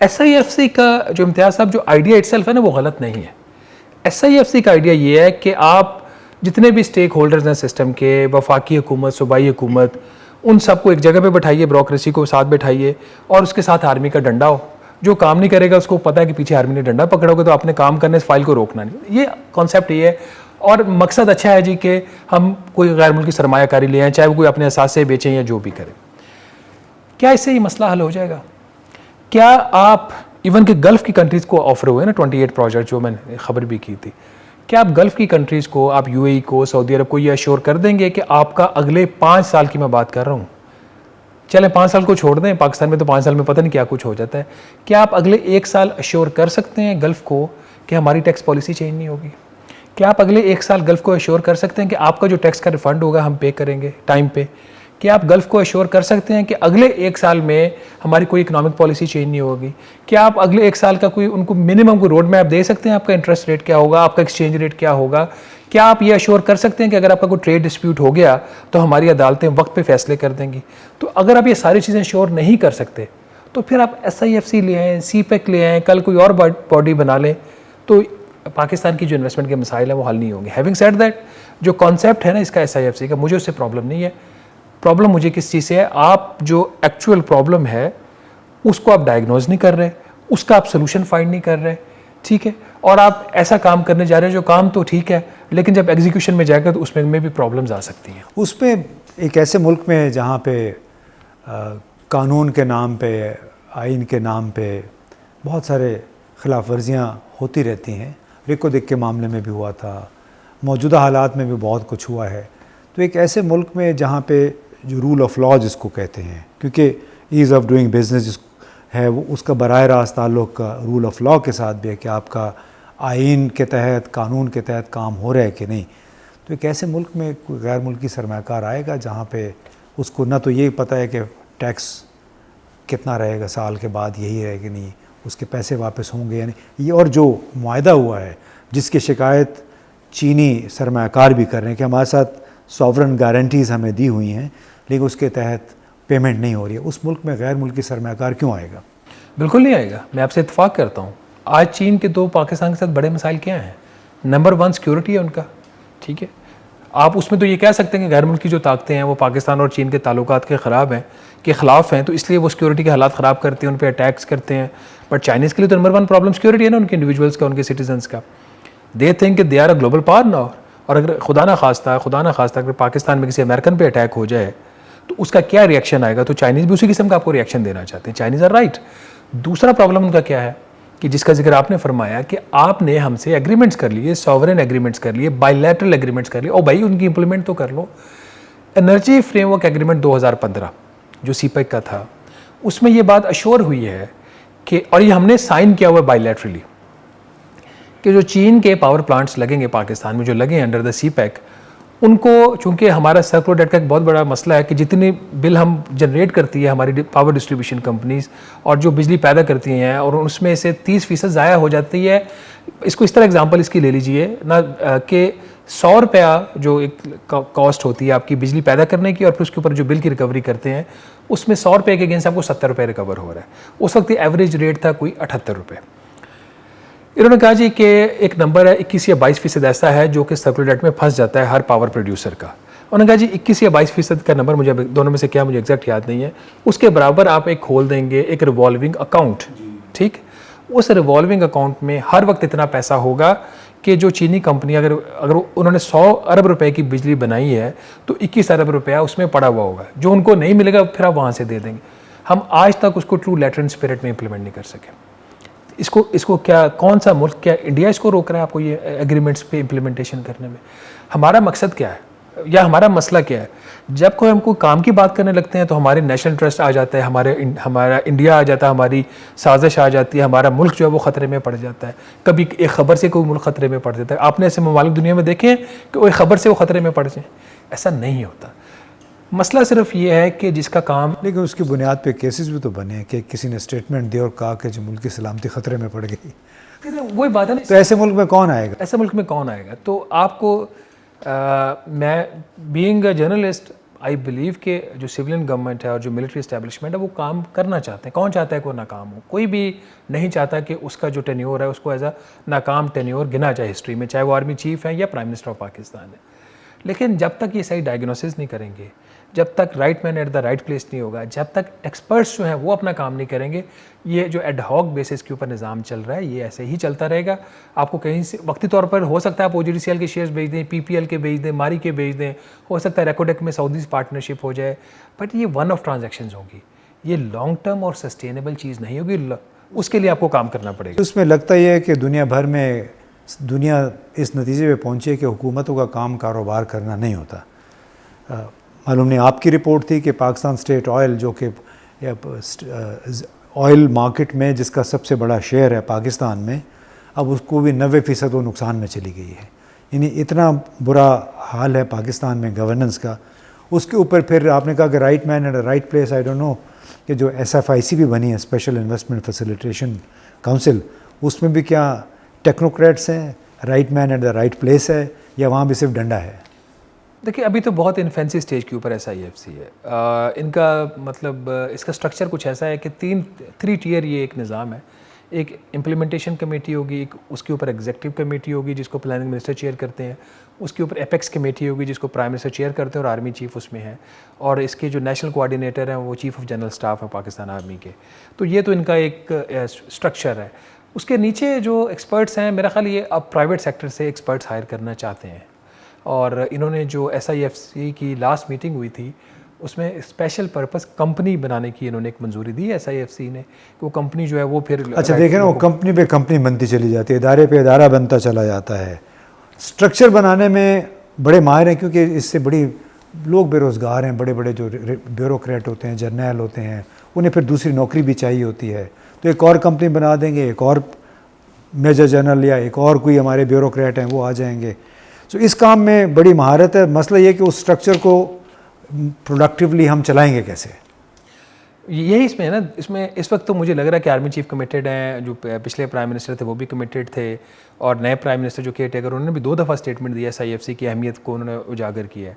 Speaker 2: SIFC کا جو امتیاز صاحب جو آئیڈیا اٹ سیلف ہے نا وہ غلط نہیں ہے. SIFC کا آئیڈیا یہ ہے کہ آپ جتنے بھی اسٹیک ہولڈرز ہیں سسٹم کے، وفاقی حکومت، صوبائی حکومت، ان سب کو ایک جگہ پہ بٹھائیے، بیوروکریسی کو ساتھ بٹھائیے، اور اس کے ساتھ آرمی کا ڈنڈا ہو. جو کام نہیں کرے گا اس کو پتہ ہے کہ پیچھے آرمی نے ڈنڈا پکڑا ہوگا، تو آپ نے کام کرنے اس فائل کو روکنا نہیں. یہ کانسیپٹ یہ ہے، اور مقصد اچھا ہے جی کہ ہم کوئی غیر ملکی سرمایہ کاری لے آئیں، چاہے وہ کوئی اپنے اثاثے بیچیں یا جو بھی کریں. کیا اس سے یہ مسئلہ حل ہو جائے گا؟ کیا آپ ایون کہ گلف کی کنٹریز کو آفر ہوئے نا 28 پروجیکٹ جو میں نے خبر بھی کی تھی، کیا آپ گلف کی کنٹریز کو، آپ UAE کو، سعودی عرب کو یہ اشور کر دیں گے کہ آپ کا اگلے 5 سال کی میں بات کر رہا ہوں، چلیں 5 سال کو چھوڑ دیں، پاکستان میں تو 5 سال میں پتہ نہیں کیا کچھ ہو جاتا ہے، کیا آپ اگلے 1 سال اشور کر سکتے ہیں گلف کو کہ ہماری ٹیکس پالیسی چینج نہیں ہوگی؟ کیا آپ اگلے 1 سال گلف کو اشور کر سکتے ہیں کہ آپ کا جو ٹیکس کا ریفنڈ ہوگا ہم پے کریں گے ٹائم پہ؟ کیا آپ گلف کو اشور کر سکتے ہیں کہ اگلے 1 سال میں ہماری کوئی اکنامک پالیسی چینج نہیں ہوگی؟ کیا آپ اگلے 1 سال کا کوئی ان کو منیمم کوئی روڈ میپ دے سکتے ہیں؟ آپ کا انٹرسٹ ریٹ کیا ہوگا، آپ کا ایکسچینج ریٹ کیا ہوگا؟ کیا آپ یہ اشور کر سکتے ہیں کہ اگر آپ کا کوئی ٹریڈ ڈسپیوٹ ہو گیا تو ہماری عدالتیں وقت پہ فیصلے کر دیں گی؟ تو اگر آپ یہ ساری چیزیں اشور نہیں کر سکتے تو پھر آپ SIFC لے آئیں، سی پیک لے آئیں، کل کوئی اور باڈی بنا لیں. تو پاکستان کی جو انویسٹمنٹ کے مسائل ہیں وہ حل نہیں ہوں گے. ہیونگ سیڈ دیٹ, جو کانسیپٹ ہے نا اس کا SIFC کا, مجھے اس سے پرابلم نہیں ہے. پرابلم مجھے کس چیز سے ہے, آپ جو ایکچوئل پرابلم ہے اس کو آپ ڈائگنوز نہیں کر رہے, اس کا آپ سولوشن فائنڈ نہیں کر رہے, ٹھیک ہے, اور آپ ایسا کام کرنے جا رہے ہیں جو کام تو ٹھیک ہے لیکن جب ایگزیکیوشن میں جائے گا تو اس میں بھی پرابلمز آ سکتی ہیں.
Speaker 1: اس پہ ایک ایسے ملک میں جہاں پہ قانون کے نام پہ, آئین کے نام پہ بہت سارے خلاف ورزیاں ہوتی رہتی ہیں, ریکو دیکھ کے معاملے میں بھی ہوا تھا, موجودہ حالات میں بھی بہت کچھ ہوا ہے, تو ایک ایسے ملک میں جہاں پہ جو رول آف لا جس کو کہتے ہیں, کیونکہ ایز آف ڈوئنگ بزنس جس ہے وہ اس کا براہ راست تعلق رول آف لا کے ساتھ بھی ہے کہ آپ کا آئین کے تحت, قانون کے تحت کام ہو رہا ہے کہ نہیں. تو ایک ایسے ملک میں کوئی غیر ملکی سرمایہ کار آئے گا جہاں پہ اس کو نہ تو یہ پتہ ہے کہ ٹیکس کتنا رہے گا سال کے بعد, یہی رہے کہ نہیں, اس کے پیسے واپس ہوں گے یا نہیں, یہ اور جو معاہدہ ہوا ہے جس کی شکایت چینی سرمایہ کار بھی کر رہے ہیں کہ ہمارے ساتھ سوورن گارنٹیز ہمیں دی ہوئی ہیں لیکن اس کے تحت پیمنٹ نہیں ہو رہی ہے, اس ملک میں غیر ملکی سرمایہ کار کیوں آئے گا؟
Speaker 2: بالکل نہیں آئے گا, میں آپ سے اتفاق کرتا ہوں. آج چین کے دو پاکستان کے ساتھ بڑے مسائل کیا ہیں؟ نمبر 1 سیکیورٹی ہے ان کا, ٹھیک ہے. آپ اس میں تو یہ کہہ سکتے ہیں کہ غیر ملکی جو طاقتیں ہیں وہ پاکستان اور چین کے تعلقات کے خلاف ہیں تو اس لیے وہ سیکورٹی کے حالات خراب کرتے ہیں, ان پہ اٹیکس کرتے ہیں. بٹ چائنیز کے لیے تو نمبر 1 پرابلم سیکورٹی ہے نا, ان کے انڈیویجولس کا, ان کے سٹیزنس کا. دے تھنک کہ they are a global power now, اور اگر خدا نہ خواستہ اگر پاکستان میں کسی امریکن پہ اٹیک ہو جائے تو اس کا کیا ری ایکشن آئے گا؟ تو چائنیز بھی اسی قسم کا آپ کو ری ایکشن دینا چاہتے ہیں. Chinese are right. دوسرا پرابلم ان کا کیا ہے کہ جس کا ذکر آپ نے فرمایا کہ آپ نے ہم سے ایگریمنٹس کر لیے, سوورن ایگریمنٹس کر لیے, بائی لیٹرل ایگریمنٹس کر لیے, اور بھائی ان کی امپلیمنٹ تو کر لو. انرجی فریم ورک ایگریمنٹ 2015 جو CPEC کا تھا, اس میں یہ بات اشور ہوئی ہے کہ, اور یہ ہم نے سائن کیا ہوا ہے بائی لیٹرلی, کہ جو چین کے پاور پلانٹس لگیں گے پاکستان میں, جو لگیں انڈر دا CPEC, ان کو چونکہ ہمارا سرکولر ڈیٹ کا ایک بہت بڑا مسئلہ ہے کہ جتنی بل ہم جنریٹ کرتی ہے ہماری پاور ڈسٹریبیوشن کمپنیز اور جو بجلی پیدا کرتی ہیں, اور اس میں سے 30% ضائع ہو جاتی ہے. اس کو اس طرح اگزامپل اس کی لے لیجئے نا کہ 100 روپیہ جو ایک کاسٹ ہوتی ہے آپ کی بجلی پیدا کرنے کی, اور پھر اس کے اوپر جو بل کی ریکوری کرتے ہیں اس میں 100 روپے کے اگینسٹ آپ کو 70 روپے ریکور ہو رہا ہے. اس وقت ایوریج ریٹ تھا کوئی 78 روپے. انہوں نے کہا جی کہ ایک نمبر ہے 21 یا 22% ایسا ہے جو کہ سرکولر ڈیٹ میں پھنس جاتا ہے ہر پاور پروڈیوسر کا. انہوں نے کہا جی 21 یا 22% کا نمبر, مجھے دونوں میں سے کیا مجھے ایگزیکٹ یاد نہیں ہے, اس کے برابر آپ ایک کھول دیں گے ایک ریوالونگ اکاؤنٹ, ٹھیک. اس ریوالونگ اکاؤنٹ میں ہر وقت اتنا پیسہ ہوگا کہ جو چینی کمپنی اگر انہوں نے 100 ارب روپے کی بجلی بنائی ہے تو 21 ارب روپیہ اس میں پڑا ہوا ہوگا, جو ان کو نہیں ملے گا پھر آپ وہاں سے دے دیں گے. ہم آج تک اس کو ٹرو لیٹر اینڈ اسپرٹ میں امپلیمنٹ نہیں کر سکے. اس کو کیا, کون سا ملک, کیا انڈیا اس کو روک رہا ہے آپ کو یہ ایگریمنٹس پہ امپلیمنٹیشن کرنے میں؟ ہمارا مقصد کیا ہے یا ہمارا مسئلہ کیا ہے؟ جب کوئی ہم کو کام کی بات کرنے لگتے ہیں تو ہمارے نیشنل انٹرسٹ آ جاتا ہے, ہمارا انڈیا آ جاتا ہے, ہماری سازش آ جاتی ہے, ہمارا ملک جو ہے وہ خطرے میں پڑ جاتا ہے. کبھی ایک خبر سے کوئی ملک خطرے میں پڑ جاتا ہے. آپ نے ایسے ممالک دنیا میں دیکھے ہیں کہ کوئی خبر سے وہ خطرے میں پڑ جائیں؟ ایسا نہیں ہوتا. مسئلہ صرف یہ ہے کہ جس کا کام,
Speaker 1: لیکن اس کی بنیاد پہ کیسز بھی تو بنے ہیں کہ کسی نے اسٹیٹمنٹ دی اور کہا کہ جو ملک کی سلامتی خطرے میں پڑ گئی.
Speaker 2: وہی بات ہے نا,
Speaker 1: تو ایسے ملک میں کون آئے گا؟
Speaker 2: ایسے ملک میں کون آئے گا؟ تو آپ کو میں being a journalist I believe کہ جو سویلین گورنمنٹ ہے اور جو ملٹری اسٹیبلشمنٹ ہے وہ کام کرنا چاہتے ہیں. کون چاہتا ہے کہ وہ ناکام ہو؟ کوئی بھی نہیں چاہتا کہ اس کا جو ٹینیور ہے اس کو ایز اے ناکام ٹینیور گنا جائے ہسٹری میں, چاہے وہ آرمی چیف ہے یا پرائم منسٹر آف پاکستان ہے. لیکن جب تک یہ صحیح ڈائگنوسس نہیں کریں گے, جب تک right man at the right place نہیں ہوگا, جب تک ایکسپرٹس جو ہیں وہ اپنا کام نہیں کریں گے, یہ جو ایڈ ہاک بیسس کے اوپر نظام چل رہا ہے یہ ایسے ہی چلتا رہے گا. آپ کو کہیں سے وقتی طور پر ہو سکتا ہے آپ OGDCL کے شیئرز بیچ دیں, PPL کے بیچ دیں, ماری کے بیچ دیں, ہو سکتا ہے ریکوڈیک میں سعودیز پارٹنرشپ ہو جائے, بٹ یہ ون آف ٹرانزیکشنز ہوگی, یہ لانگ ٹرم اور سسٹینیبل چیز نہیں ہوگی. اس کے لیے آپ کو کام کرنا پڑے گا.
Speaker 1: اس میں لگتا یہ ہے کہ دنیا بھر میں دنیا اس نتیجے پہ پہنچے کہ حکومتوں کا کام کاروبار کرنا نہیں ہوتا. معلوم نہیں, آپ کی رپورٹ تھی کہ پاکستان اسٹیٹ آئل جو کہ آئل مارکیٹ میں جس کا سب سے بڑا شیئر ہے پاکستان میں, اب اس کو بھی 90% وہ نقصان میں چلی گئی ہے. یعنی اتنا برا حال ہے پاکستان میں گورننس کا. اس کے اوپر پھر آپ نے کہا کہ right man at a right place. I don't know کہ جو SFIC بھی بنی ہے, اسپیشل انویسٹمنٹ فیسیلیٹیشن کونسل, اس میں بھی کیا ٹیکنوکریٹس ہیں, right man at the right place ہے, یا وہاں بھی صرف ڈنڈا ہے؟
Speaker 2: دیکھیے ابھی تو بہت انفینسی سٹیج کے اوپر SIFC ہے. ان کا مطلب اس کا سٹرکچر کچھ ایسا ہے کہ 3 ٹیئر یہ ایک نظام ہے. ایک امپلیمنٹیشن کمیٹی ہوگی, ایک اس کے اوپر ایگزیکٹو کمیٹی ہوگی جس کو پلاننگ منسٹر چیئر کرتے ہیں, اس کے اوپر ایپیکس کمیٹی ہوگی جس کو پرائم منسٹر چیئر کرتے ہیں اور آرمی چیف اس میں ہے, اور اس کے جو نیشنل کوآرڈینیٹر ہیں وہ چیف آف جنرل اسٹاف ہیں پاکستان آرمی کے. تو یہ تو ان کا ایک اسٹرکچر ہے. اس کے نیچے جو ایکسپرٹس ہیں, میرا خیال یہ اب پرائیویٹ سیکٹر سے ایکسپرٹس ہائر کرنا چاہتے ہیں, اور انہوں نے جو SIFC کی لاسٹ میٹنگ ہوئی تھی اس میں اسپیشل پرپس کمپنی بنانے کی انہوں نے ایک منظوری دی SIFC نے, کہ وہ کمپنی جو ہے وہ پھر
Speaker 1: اچھا دیکھیں نا, وہ کمپنی پہ کمپنی بنتی چلی جاتی ہے, ادارے پہ ادارہ بنتا چلا جاتا ہے. اسٹرکچر بنانے میں بڑے ماہر ہیں کیونکہ اس سے بڑی لوگ بے روزگار ہیں, بڑے بڑے جو بیوروکریٹ ہوتے ہیں, جرنیل ہوتے ہیں, انہیں پھر دوسری نوکری بھی چاہیے ہوتی ہے, تو ایک اور کمپنی بنا دیں گے, ایک اور میجر جنرل یا ایک اور کوئی ہمارے بیوروکریٹ ہیں وہ آ جائیں گے. سو اس کام میں بڑی مہارت ہے. مسئلہ یہ کہ اس اسٹرکچر کو پروڈکٹیولی ہم چلائیں گے کیسے,
Speaker 2: یہی اس میں ہے نا. اس میں اس وقت تو مجھے لگ رہا ہے کہ آرمی چیف کمیٹیڈ ہیں, جو پچھلے پرائم منسٹر تھے وہ بھی کمیٹیڈ تھے, اور نئے پرائم منسٹر جو کیئر ٹیکر انہوں نے بھی 2 دفعہ اسٹیٹمنٹ دیا SIFC کی اہمیت کو انہوں نے اجاگر کیا ہے.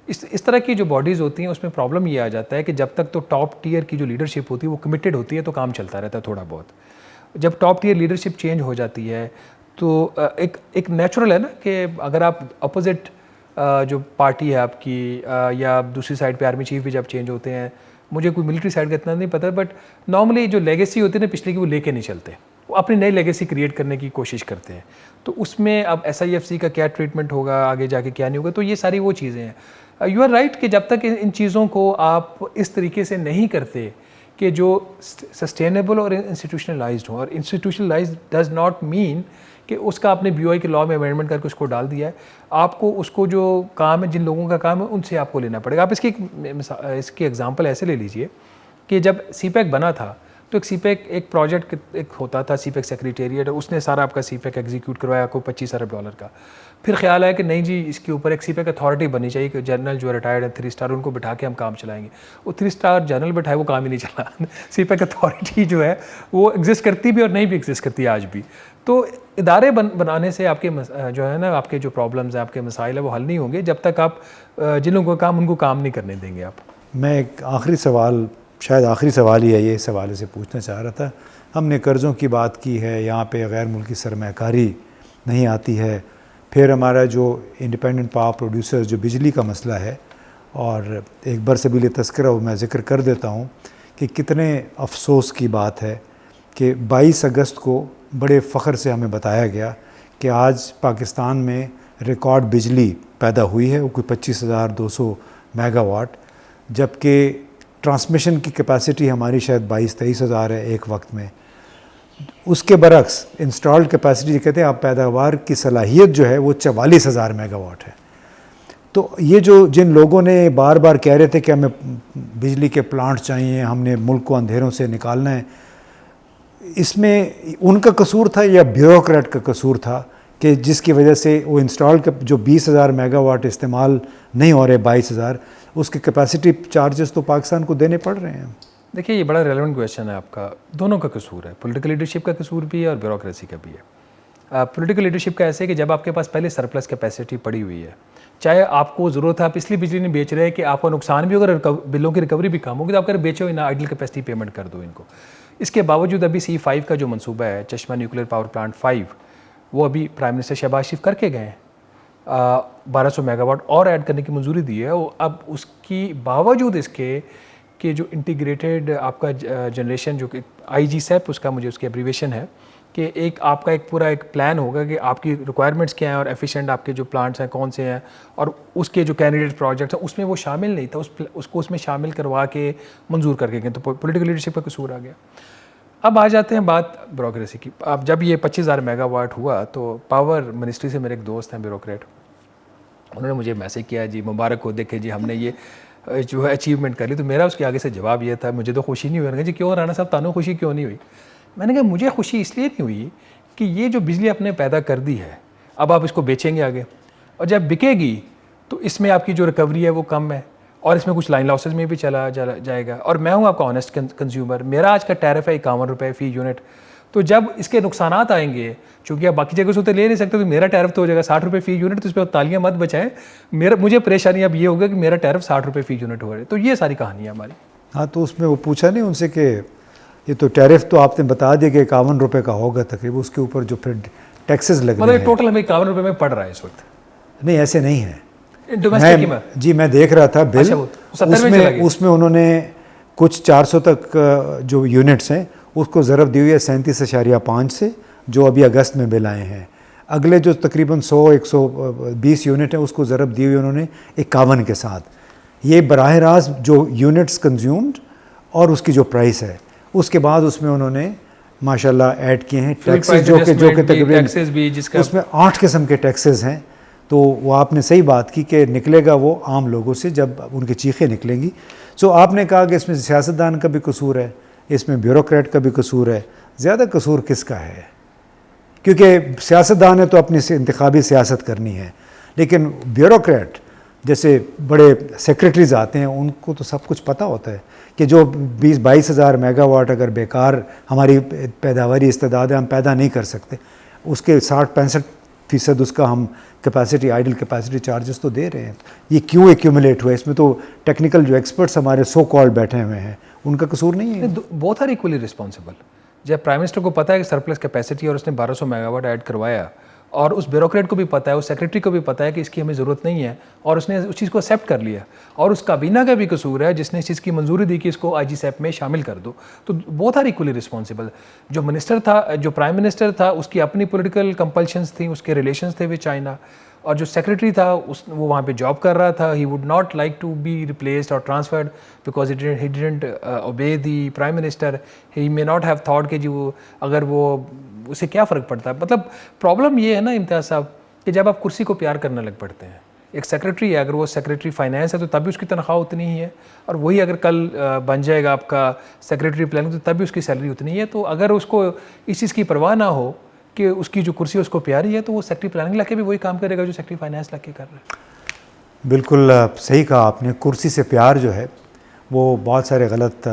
Speaker 2: اس طرح کی جو باڈیز ہوتی ہیں اس میں پرابلم یہ آ جاتا ہے کہ جب تک تو ٹاپ ٹیئر کی جو لیڈرشپ ہوتی ہے وہ کمیٹیڈ ہوتی ہے تو کام چلتا رہتا ہے تھوڑا بہت. جب ٹاپ ٹیئر لیڈرشپ چینج ہو جاتی ہے تو ایک نیچرل ہے نا کہ اگر آپ اپوزٹ جو پارٹی ہے آپ کی, یا دوسری سائڈ پہ آرمی چیف بھی جب چینج ہوتے ہیں, مجھے کوئی ملٹری سائڈ کا اتنا نہیں پتہ, بٹ نارملی جو لیگیسی ہوتی ہے نا پچھلے کی وہ لے کے نہیں چلتے, وہ اپنی نئی لیگیسی کریٹ کرنے کی کوشش کرتے ہیں. تو اس میں اب SIFC کا کیا ٹریٹمنٹ ہوگا, آگے جا کے کیا نہیں ہوگا, تو یہ ساری وہ چیزیں ہیں. یو آر رائٹ کہ جب تک ان چیزوں کو آپ اس طریقے سے نہیں کرتے کہ جو سسٹینیبل اور انسٹیٹیوشنلائزڈ ہوں, اور انسٹیٹیوشنلائزڈ ڈز ناٹ مین کہ اس کا آپ نے BOI کے لاء میں امینڈمنٹ کر کے اس کو ڈال دیا ہے. آپ کو اس کو جو کام ہے, جن لوگوں کا کام ہے, ان سے آپ کو لینا پڑے گا. آپ اس کی ایگزامپل ایسے لے لیجئے کہ جب CPEC بنا تھا تو ایک CPEC ایک پروجیکٹ ایک ہوتا تھا, CPEC سیکریٹریٹ, اس نے سارا آپ کا CPEC ایگزیکیوٹ کروایا کوئی $25 ارب کا. پھر خیال آیا کہ نہیں جی, اس کے اوپر ایک CPEC اتھارٹی بننی چاہیے کہ جنرل جو ریٹائرڈ ہے 3 اسٹار, ان کو بٹھا کے ہم کام چلائیں گے. وہ 3 اسٹار جنرل بٹھائے وہ کام ہی نہیں چلا. CPEC اتھارٹی جو ہے وہ ایگزسٹ کرتی بھی اور نہیں بھی ایگزسٹ کرتی آج بھی. تو ادارے بنانے سے آپ کے جو ہے نا, آپ کے جو پرابلمز ہیں, آپ کے مسائل ہیں, وہ حل نہیں ہوں گے جب تک آپ جن لوگوں کا کام ان کو کام نہیں کرنے دیں گے آپ.
Speaker 1: میں ایک آخری سوال, شاید آخری سوال ہی ہے یہ, اس حوالے سے پوچھنا چاہ رہا تھا. ہم نے قرضوں کی بات کی ہے, یہاں پہ غیر ملکی سرمایہ کاری نہیں آتی ہے, پھر ہمارا جو انڈیپینڈنٹ پاور پروڈیوسر جو بجلی کا مسئلہ ہے, اور ایک برسبیل تذکرہ وہ میں ذکر کر دیتا ہوں کہ کتنے افسوس کی بات ہے کہ 22 اگست کو بڑے فخر سے ہمیں بتایا گیا کہ آج پاکستان میں ریکارڈ بجلی پیدا ہوئی ہے, وہ کوئی 25,200 میگا واٹ, جبکہ ٹرانسمیشن کی کیپیسٹی ہماری شاید 22-23 ہزار ہے ایک وقت میں. اس کے برعکس انسٹالڈ کیپیسٹی کہتے ہیں آپ پیداوار کی صلاحیت جو ہے وہ 44,000 میگا واٹ ہے. تو یہ جو جن لوگوں نے بار بار کہہ رہے تھے کہ ہمیں بجلی کے پلانٹ چاہیے, ہم نے ملک کو اندھیروں سے نکالنا ہے, اس میں ان کا قصور تھا یا بیوروکریٹ کا قصور تھا کہ جس کی وجہ سے وہ انسٹالڈ جو 20,000 میگا واٹ استعمال نہیں ہو رہے, 22,000, اس کے کیپیسٹی چارجز تو پاکستان کو دینے پڑ رہے ہیں.
Speaker 2: دیکھیے یہ بڑا ریلیونٹ کویشچن ہے آپ کا. دونوں کا قصور ہے, پولیٹیکل لیڈرشپ کا قصور بھی ہے اور بیوروکریسی کا بھی ہے. پولیٹیکل لیڈرشپ کا ایسے کہ جب آپ کے پاس پہلے سرپلس کیپیسٹی پڑی ہوئی ہے, چاہے آپ کو ضرورت ہے, آپ اس لیے بجلی نہیں بیچ رہے کہ آپ کو نقصان بھی ہوگا, بلوں کی ریکوری بھی کم ہوگی, تو آپ بیچو ہی نہ, آئیڈل کیپیسٹی پیمنٹ کر دو ان کو. اس کے باوجود ابھی C5 کا جو منصوبہ ہے, چشمہ نیوکلیر پاور پلانٹ 5, وہ ابھی پرائم منسٹر شہباز شریف کر کے گئے ہیں. 1200 میگا واٹ اور ایڈ کرنے کی منظوری دی ہے. اب اس کی باوجود اس کے کہ جو انٹیگریٹڈ آپ کا جنریشن جو IGSEP اس کا مجھے اس کی ایبریویشن ہے, کہ ایک آپ کا ایک پورا ایک پلان ہوگا کہ آپ کی ریکوائرمنٹس کیا ہیں اور ایفیشینٹ آپ کے جو پلانٹس ہیں کون سے ہیں, اور اس کے جو کینڈیڈیٹ پروجیکٹس ہیں اس میں وہ شامل نہیں تھا, اس کو اس میں شامل کروا کے منظور کر کے گئے. تو پولیٹیکل لیڈرشپ کا قصور آ گیا. اب آ جاتے ہیں بات بیوروکریسی کی. اب جب یہ 25,000 میگا واٹ ہوا تو پاور منسٹری سے میرے ایک دوست ہیں بیوروکریٹ, انہوں نے مجھے میسج کیا, جی مبارک ہو, دیکھیں جی ہم نے یہ جو ہے اچیومنٹ کر لی. تو میرا اس کے آگے سے جواب یہ تھا, مجھے تو خوشی نہیں ہوئی. جی کیوں رانا صاحب, تانوں خوشی کیوں نہیں ہوئی؟ میں نے کہا مجھے خوشی اس لیے نہیں ہوئی کہ یہ جو بجلی آپ نے پیدا کر دی ہے, اب آپ اس کو بیچیں گے آگے, اور جب بکے گی تو اس میں آپ کی جو ریکوری ہے وہ کم ہے, اور اس میں کچھ لائن لاسز میں بھی چلا جائے گا. اور میں ہوں آپ کا آنیسٹ کنزیومر, میرا آج کا ٹیرف ہے 51 روپے فی یونٹ. تو جب اس کے نقصانات آئیں گے, چونکہ آپ باقی جگہ سے تو لے نہیں سکتے, تو میرا ٹیرف تو ہو جائے گا 60 روپے فی یونٹ. تو اس پہ تالیاں مت بچائیں, مجھے پریشانی اب یہ ہوگا کہ میرا ٹیرف 60 روپے فی یونٹ ہو رہا ہے. تو یہ ساری کہانی ہے ہماری.
Speaker 1: ہاں, تو اس میں وہ پوچھا نہیں ان سے کہ یہ تو ٹیرف تو آپ نے بتا دیا کہ 51 روپے کا ہوگا تقریباً, اس کے اوپر جو پھر ٹیکسز لگ رہے ہیں,
Speaker 2: ٹوٹل ہمیں 51 روپے میں پڑ رہا ہے اس وقت.
Speaker 1: نہیں ایسے نہیں ہے.
Speaker 2: ڈومیسٹک
Speaker 1: میں دیکھ رہا تھا بل, اس میں انہوں نے کچھ 400 تک جو یونٹس ہیں اس کو ضرب دی ہوئی ہے 37.5 سے, جو ابھی اگست میں بل آئے ہیں. اگلے جو تقریباً 120 یونٹ ہیں اس کو ضرب دی ہوئی انہوں نے 51 کے ساتھ. یہ براہ راست جو یونٹس کنزیومڈ اور اس کی جو پرائس ہے, اس کے بعد اس میں انہوں نے ماشاءاللہ ایڈ کیے ہیں ٹیکسز جو کہ تقریباً اس میں 8 قسم کے ٹیکسز ہیں. تو وہ آپ نے صحیح بات کی کہ نکلے گا وہ عام لوگوں سے جب ان کی چیخیں نکلیں گی. سو آپ نے کہا کہ اس میں سیاستدان کا بھی قصور ہے, اس میں بیوروکریٹ کا بھی قصور ہے. زیادہ قصور کس کا ہے؟ کیونکہ سیاستدان ہے تو اپنی انتخابی سیاست کرنی ہے, لیکن بیوروکریٹ جیسے بڑے سیکریٹریز آتے ہیں ان کو تو سب کچھ پتہ ہوتا ہے کہ جو 20-22 ہزار میگا واٹ اگر بیکار ہماری پیداواری استعداد ہے ہم پیدا نہیں کر سکتے, اس کے 60-65% اس کا ہم کیپیسٹی آئیڈل کیپیسٹی چارجز تو دے رہے ہیں. یہ کیوں ایکیومولیٹ ہوا ہے؟ اس میں تو ٹیکنیکل جو ایکسپرٹس ہمارے سو کالڈ بیٹھے ہوئے ہیں ان کا قصور نہیں ہے.
Speaker 2: Both are equally responsible. جب پرائم منسٹر کو پتہ ہے کہ سرپلس کیپیسٹی اور اس نے 1200 میگا واٹ ایڈ کروایا, اور اس بیوروکریٹ کو بھی پتہ ہے, اس سیکریٹری کو بھی پتہ ہے کہ اس کی ہمیں ضرورت نہیں ہے, اور اس نے اس چیز کو ایکسیپٹ کر لیا, اور اس کابینہ کا بھی قصور ہے جس نے اس چیز کی منظوری دی کہ اس کو آئی جی سیپ میں شامل کر دو. تو بوتھ آر ایکولی رسپانسبل. جو منسٹر تھا, جو پرائم منسٹر تھا, اس کی اپنی پولیٹیکل کمپلشنس تھیں, اس کے ریلیشنس تھے ود چائنا, اور جو سیکریٹری تھا وہ وہاں پہ جاب کر رہا تھا. He would not like to be replaced اور transferred because he didn't obey the prime minister. He may not have thought کہ جو اگر وہ اسے کیا فرق پڑتا ہے. مطلب پرابلم یہ ہے نا امتیاز صاحب کہ جب آپ کرسی کو پیار کرنے لگ پڑتے ہیں, ایک سیکریٹری ہے اگر وہ سیکریٹری فائنانس ہے تو تب بھی اس کی تنخواہ اتنی ہی ہے, اور وہی اگر کل بن جائے گا آپ کا سیکریٹری پلاننگ تو تب بھی اس کی سیلری اتنی ہے. تو اگر اس کو اس چیز کی پرواہ نہ ہو کہ اس کی جو کرسی اس کو پیاری ہے تو وہ سیکٹری پلاننگ لا کے بھی وہی کام کرے گا جو سیکٹری فائنانس لا کے کر رہا ہے.
Speaker 1: بالکل صحیح کہا آپ نے. کرسی سے پیار جو ہے وہ بہت سارے غلط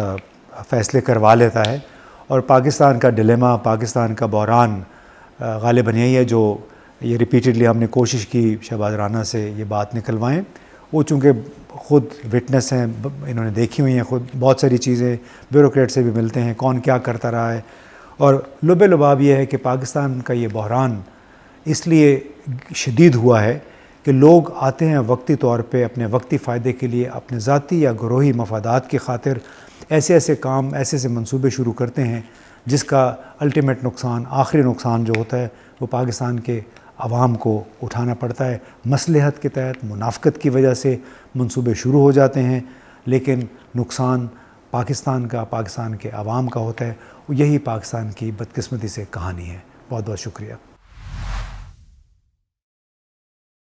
Speaker 1: فیصلے کروا لیتا ہے, اور پاکستان کا ڈیلیما, پاکستان کا بحران غالباً یہی ہے جو یہ ریپیٹڈلی ہم نے کوشش کی شہباز رانا سے یہ بات نکلوائیں. وہ چونکہ خود وٹنس ہیں, انہوں نے دیکھی ہوئی ہیں خود بہت ساری چیزیں, بیوروکریٹ سے بھی ملتے ہیں کون کیا کرتا رہا ہے. اور لب لباب یہ ہے کہ پاکستان کا یہ بحران اس لیے شدید ہوا ہے کہ لوگ آتے ہیں وقتی طور پہ اپنے وقتی فائدے کے لیے, اپنے ذاتی یا گروہی مفادات کی خاطر ایسے کام, ایسے منصوبے شروع کرتے ہیں جس کا الٹیمیٹ نقصان, آخری نقصان جو ہوتا ہے وہ پاکستان کے عوام کو اٹھانا پڑتا ہے. مصلحت کے تحت منافقت کی وجہ سے منصوبے شروع ہو جاتے ہیں, لیکن نقصان پاکستان کا, پاکستان کے عوام کا ہوتا ہے. یہی پاکستان کی بدقسمتی سے کہانی ہے. بہت بہت شکریہ.